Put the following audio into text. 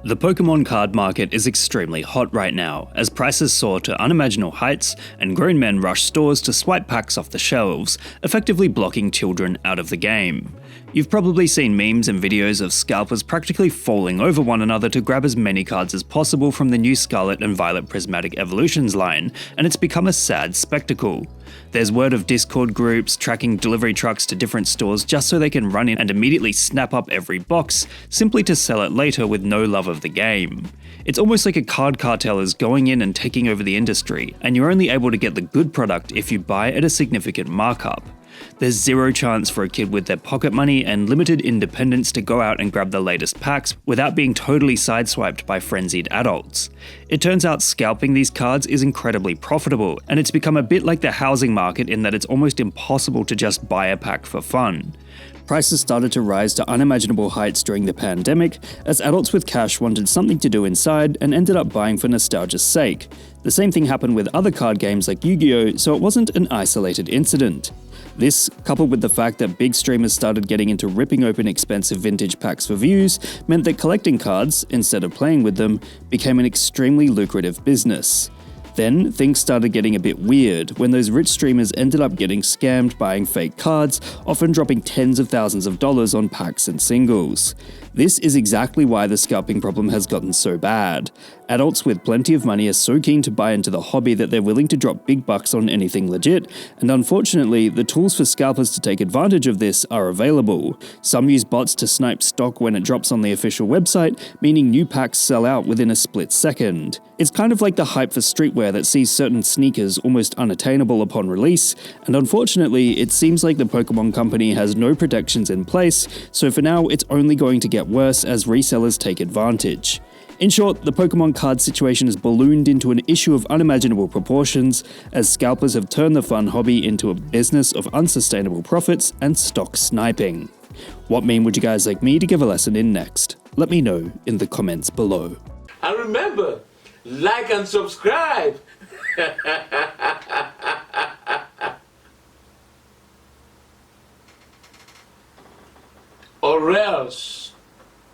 The Pokémon card market is extremely hot right now, as prices soar to unimaginable heights and grown men rush stores to swipe packs off the shelves, effectively blocking children out of the game. You've probably seen memes and videos of scalpers practically falling over one another to grab as many cards as possible from the new Scarlet and Violet Prismatic Evolutions line, and it's become a sad spectacle. There's word of Discord groups tracking delivery trucks to different stores just so they can run in and immediately snap up every box, simply to sell it later with no love of the game. It's almost like a card cartel is going in and taking over the industry, and you're only able to get the good product if you buy at a significant markup. There's zero chance for a kid with their pocket money and limited independence to go out and grab the latest packs without being totally sideswiped by frenzied adults. It turns out scalping these cards is incredibly profitable, and it's become a bit like the housing market in that it's almost impossible to just buy a pack for fun. Prices started to rise to unimaginable heights during the pandemic, as adults with cash wanted something to do inside and ended up buying for nostalgia's sake. The same thing happened with other card games like Yu-Gi-Oh!, so it wasn't an isolated incident. This, coupled with the fact that big streamers started getting into ripping open expensive vintage packs for views, meant that collecting cards, instead of playing with them, became an extremely lucrative business. Then, things started getting a bit weird when those rich streamers ended up getting scammed buying fake cards, often dropping tens of thousands of dollars on packs and singles. This is exactly why the scalping problem has gotten so bad. Adults with plenty of money are so keen to buy into the hobby that they're willing to drop big bucks on anything legit, and unfortunately, the tools for scalpers to take advantage of this are available. Some use bots to snipe stock when it drops on the official website, meaning new packs sell out within a split second. It's kind of like the hype for streetwear that sees certain sneakers almost unattainable upon release, and unfortunately, it seems like the Pokémon company has no protections in place, so for now, it's only going to get worse as resellers take advantage. In short, the Pokémon card situation has ballooned into an issue of unimaginable proportions, as scalpers have turned the fun hobby into a business of unsustainable profits and stock sniping. What meme would you guys like me to give a lesson in next? Let me know in the comments below. And remember, like and subscribe! Or else.